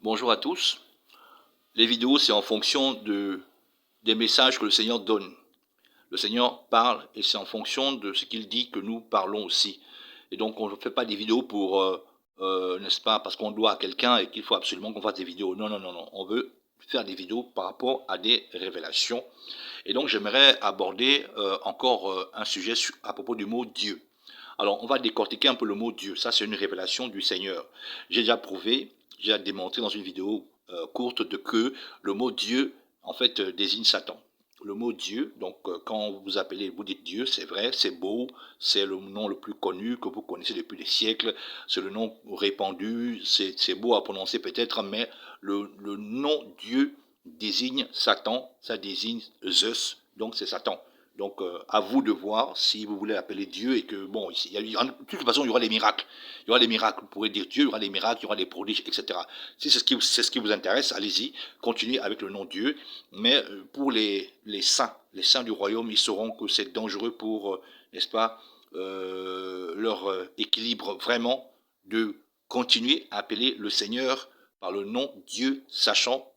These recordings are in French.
Bonjour à tous. Les vidéos, c'est en fonction des messages que le Seigneur donne. Le Seigneur parle et c'est en fonction de ce qu'il dit que nous parlons aussi. Et donc, on ne fait pas des vidéos pour, n'est-ce pas, parce qu'on doit à quelqu'un et qu'il faut absolument qu'on fasse des vidéos. Non, non, non, non. On veut faire des vidéos par rapport à des révélations. Et donc, j'aimerais aborder encore un sujet à propos du mot Dieu. Alors, on va décortiquer un peu le mot Dieu. Ça, c'est une révélation du Seigneur. J'ai déjà prouvé, j'ai déjà démontré dans une vidéo courte que le mot Dieu, en fait, désigne Satan. Le mot Dieu, donc quand vous appelez, vous dites Dieu, c'est vrai, c'est beau, c'est le nom le plus connu que vous connaissez depuis des siècles, c'est le nom répandu, c'est beau à prononcer peut-être, mais le nom Dieu désigne Satan, ça désigne Zeus, donc c'est Satan. Donc, à vous de voir si vous voulez appeler Dieu et que, bon, de toute façon, il y aura des miracles. Il y aura des miracles. Vous pourrez dire Dieu, il y aura des miracles, il y aura des prodiges, etc. Si c'est ce qui vous intéresse, allez-y, continuez avec le nom Dieu. Mais pour les saints du royaume, ils sauront que c'est dangereux pour, n'est-ce pas, leur équilibre vraiment de continuer à appeler le Seigneur par le nom Dieu, sachant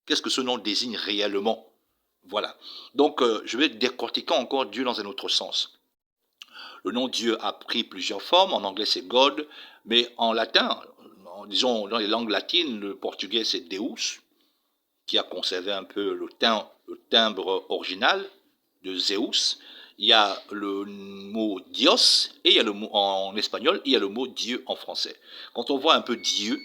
qu'est-ce que ce nom désigne réellement. Voilà. Donc, je vais décortiquer encore Dieu dans un autre sens. Le nom Dieu a pris plusieurs formes. En anglais, c'est God. Mais en latin, disons dans les langues latines, le portugais, c'est Deus, qui a conservé un peu le timbre original de Zeus. Il y a le mot Dios, et il y a le mot en espagnol, il y a le mot Dieu en français. Quand on voit un peu Dieu,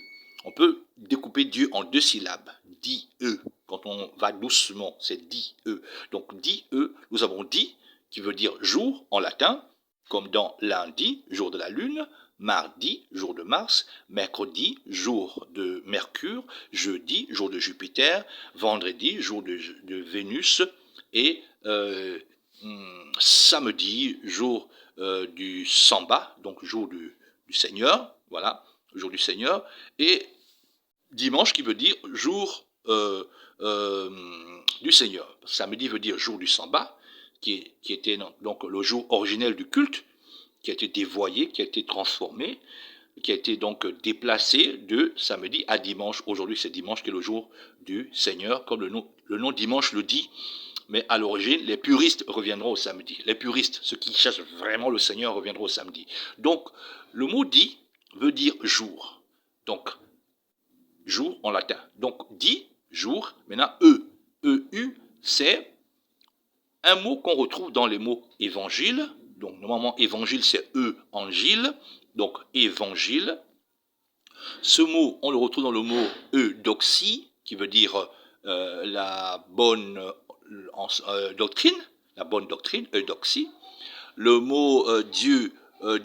on peut découper Dieu en deux syllabes. Di-e. Quand on va doucement, c'est di-e. Donc di-e, nous avons di, qui veut dire jour en latin, comme dans lundi, jour de la lune, mardi, jour de Mars, mercredi, jour de Mercure, jeudi, jour de Jupiter, vendredi, jour de Vénus, et samedi, jour du Samba, donc jour du Seigneur, voilà, jour du Seigneur, et dimanche qui veut dire jour du Seigneur. Samedi veut dire jour du Samba, qui était donc le jour originel du culte, qui a été dévoyé, qui a été transformé, qui a été donc déplacé de samedi à dimanche. Aujourd'hui, c'est dimanche qui est le jour du Seigneur, comme le nom dimanche le dit. Mais à l'origine, les puristes reviendront au samedi. Les puristes, ceux qui cherchent vraiment le Seigneur, reviendront au samedi. Donc, le mot dit veut dire jour. Donc, jour en latin. Donc, dit, jour. Maintenant, E-U, c'est un mot qu'on retrouve dans les mots évangile. Donc, normalement, évangile, c'est E-angile. Donc, évangile. Ce mot, on le retrouve dans le mot eudoxie, qui veut dire la bonne doctrine, la bonne doctrine, eudoxie. Le mot Dieu,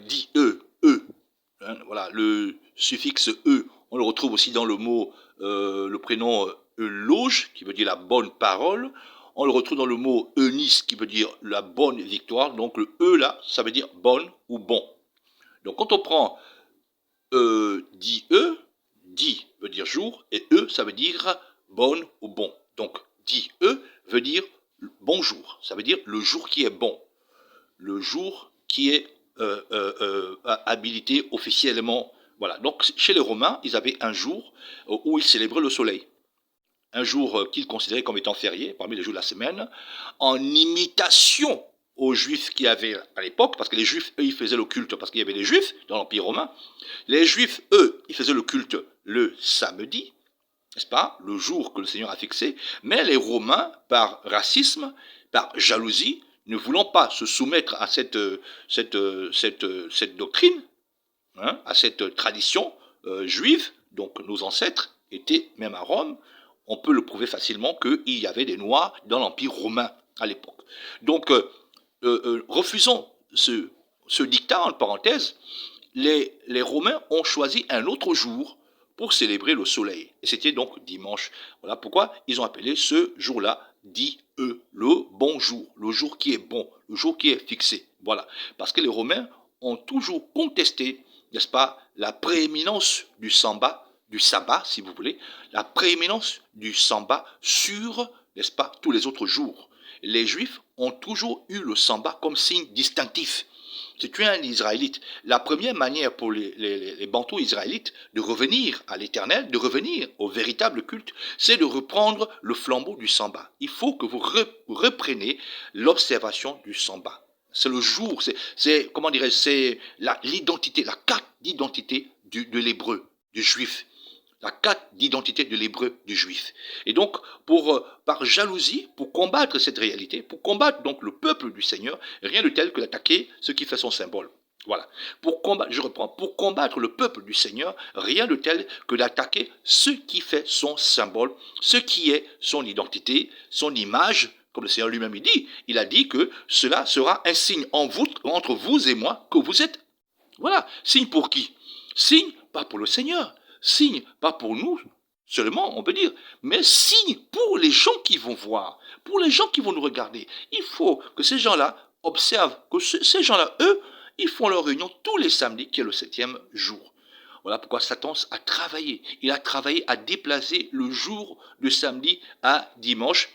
dit hein, voilà, le suffixe e, on le retrouve aussi dans le mot, le prénom euloge, qui veut dire la bonne parole. On le retrouve dans le mot eunis, qui veut dire la bonne victoire. Donc le e là, ça veut dire bonne ou bon. Donc quand on prend dit veut dire jour, et e, ça veut dire bonne ou bon. Donc dit veut dire bonjour, ça veut dire le jour qui est bon, le jour qui est habilité officiellement. Voilà. Donc chez les Romains, ils avaient un jour où ils célébraient le soleil. Un jour qu'ils considéraient comme étant férié, parmi les jours de la semaine, en imitation aux Juifs qui avaient à l'époque, parce que les Juifs, eux, ils faisaient le culte, parce qu'il y avait des Juifs dans l'Empire romain. Les Juifs, eux, ils faisaient le culte le samedi, n'est-ce pas, le jour que le Seigneur a fixé, mais les Romains, par racisme, par jalousie, ne voulant pas se soumettre à cette doctrine, hein, à cette tradition juive, donc nos ancêtres étaient, même à Rome, on peut le prouver facilement qu'il y avait des Noirs dans l'Empire romain à l'époque. Donc, refusons ce dictat, en parenthèse, les Romains ont choisi un autre jour pour célébrer le soleil. Et c'était donc dimanche. Voilà pourquoi ils ont appelé ce jour-là, dit le bon jour, le jour qui est bon, le jour qui est fixé. Voilà. Parce que les Romains ont toujours contesté, n'est-ce pas, la prééminence du sabbat, si vous voulez, la prééminence du sabbat sur, n'est-ce pas, tous les autres jours. Les Juifs ont toujours eu le sabbat comme signe distinctif. Si tu es un Israélite, la première manière pour les Bantous israélites de revenir à l'Éternel, de revenir au véritable culte, c'est de reprendre le flambeau du samba. Il faut que vous repreniez l'observation du samba. C'est le jour, comment dirais-je, c'est l'identité, la carte d'identité de l'hébreu, du juif. La carte d'identité de l'hébreu, du juif. Et donc, par jalousie, pour combattre cette réalité, pour combattre donc le peuple du Seigneur, rien de tel que d'attaquer ce qui fait son symbole. Voilà. Pour combattre le peuple du Seigneur, rien de tel que d'attaquer ce qui fait son symbole, ce qui est son identité, son image, comme le Seigneur lui-même dit. Il a dit que cela sera un signe entre vous et moi, que vous êtes. Voilà. Signe pour qui? Signe pas pour le Seigneur. Signe pas pour nous seulement, on peut dire, mais signe pour les gens qui vont voir, pour les gens qui vont nous regarder. Il faut que ces gens-là observent, que ces gens-là, eux, ils font leur réunion tous les samedis, qui est le 7e jour. Voilà pourquoi Satan a travaillé. Il a travaillé à déplacer le jour de samedi à dimanche.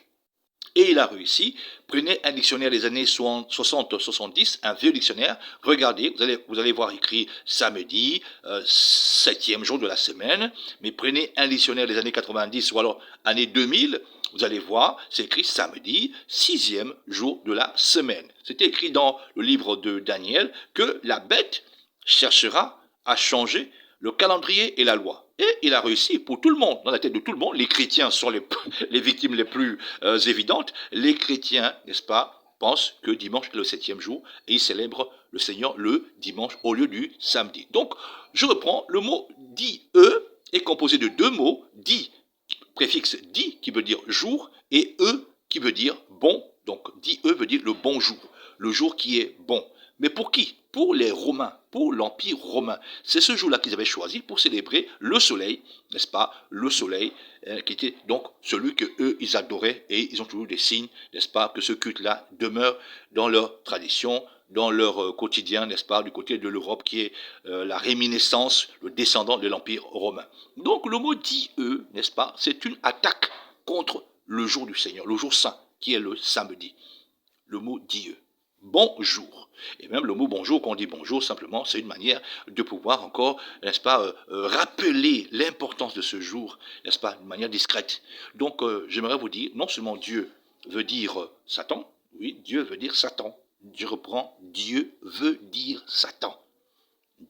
Et il a réussi. Prenez un dictionnaire des années 60-70, un vieux dictionnaire. Regardez, vous allez voir écrit samedi, 7e jour de la semaine. Mais prenez un dictionnaire des années 90 ou alors année 2000. Vous allez voir, c'est écrit samedi, 6e jour de la semaine. C'était écrit dans le livre de Daniel que la bête cherchera à changer le calendrier et la loi. Et il a réussi pour tout le monde, dans la tête de tout le monde. Les chrétiens sont les victimes les plus évidentes. Les chrétiens, n'est-ce pas, pensent que dimanche est le 7e jour et ils célèbrent le Seigneur le dimanche au lieu du samedi. Donc, je reprends, le mot « die-e » est composé de deux mots, « die », préfixe « die » qui veut dire « jour » et « e » qui veut dire « bon ». Donc, « die-e » veut dire le bon jour, le jour qui est bon. Mais pour qui? Pour les Romains, pour l'Empire romain. C'est ce jour-là qu'ils avaient choisi pour célébrer le soleil, n'est-ce pas? Le soleil, qui était donc celui que eux ils adoraient, et ils ont toujours des signes, n'est-ce pas, que ce culte-là demeure dans leur tradition, dans leur quotidien, n'est-ce pas, du côté de l'Europe, qui est la réminiscence, le descendant de l'Empire romain. Donc le mot dit eux, n'est-ce pas, c'est une attaque contre le jour du Seigneur, le jour saint, qui est le samedi. Le mot Dieu. Bonjour. Et même le mot bonjour, quand on dit bonjour, simplement, c'est une manière de pouvoir encore, n'est-ce pas, rappeler l'importance de ce jour, n'est-ce pas, d'une manière discrète. Donc, j'aimerais vous dire, non seulement Dieu veut dire Satan, oui, Dieu veut dire Satan. Je reprends, Dieu veut dire Satan.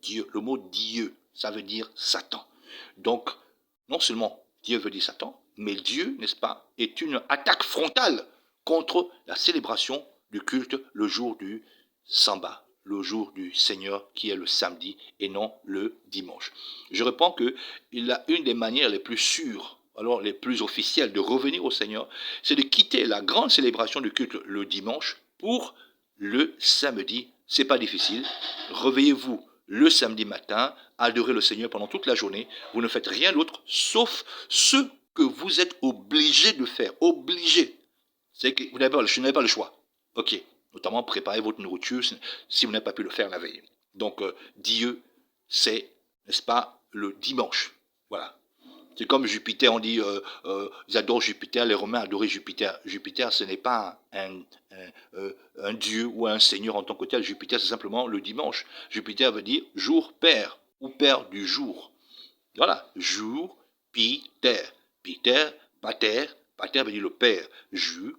Dieu, le mot Dieu, ça veut dire Satan. Donc, non seulement Dieu veut dire Satan, mais Dieu, n'est-ce pas, est une attaque frontale contre la célébration du culte le jour du samba, le jour du Seigneur qui est le samedi et non le dimanche. Je réponds que il a une des manières les plus sûres, alors les plus officielles de revenir au Seigneur, c'est de quitter la grande célébration du culte le dimanche pour le samedi. C'est pas difficile. Réveillez-vous le samedi matin, adorez le Seigneur pendant toute la journée. Vous ne faites rien d'autre sauf ce que vous êtes obligé de faire. Obligé. C'est que vous n'avez pas le choix. Ok, notamment préparez votre nourriture si vous n'avez pas pu le faire la veille. Donc, Dieu, c'est, n'est-ce pas, le dimanche. Voilà. C'est comme Jupiter, on dit, ils adorent Jupiter, les Romains adoraient Jupiter. Jupiter, ce n'est pas un dieu ou un seigneur en tant que tel. Jupiter, c'est simplement le dimanche. Jupiter veut dire jour père ou père du jour. Voilà, jour, Peter. Peter, pater veut dire le père. Jour,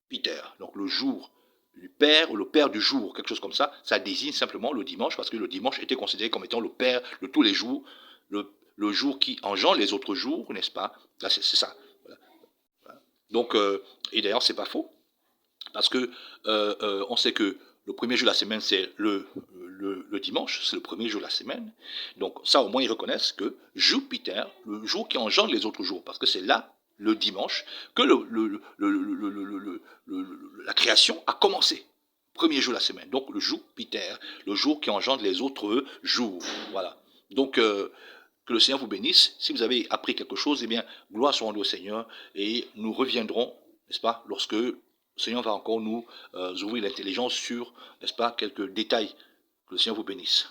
Peter. Donc le jour du père ou le père du jour, quelque chose comme ça, ça désigne simplement le dimanche parce que le dimanche était considéré comme étant le père de tous les jours, le jour qui engendre les autres jours, n'est-ce pas? Là, c'est ça. Voilà. Donc, et d'ailleurs, c'est pas faux parce que on sait que le premier jour de la semaine, c'est le dimanche, c'est le premier jour de la semaine. Donc ça, au moins, ils reconnaissent que Jupiter, le jour qui engendre les autres jours, parce que c'est là, le dimanche, que la création a commencé. Premier jour de la semaine. Donc le Jupiter, le jour qui engendre les autres jours. Voilà. Donc que le Seigneur vous bénisse. Si vous avez appris quelque chose, eh bien, gloire soit rendue au Seigneur. Et nous reviendrons, n'est-ce pas, lorsque le Seigneur va encore nous ouvrir l'intelligence sur, n'est-ce pas, quelques détails. Que le Seigneur vous bénisse.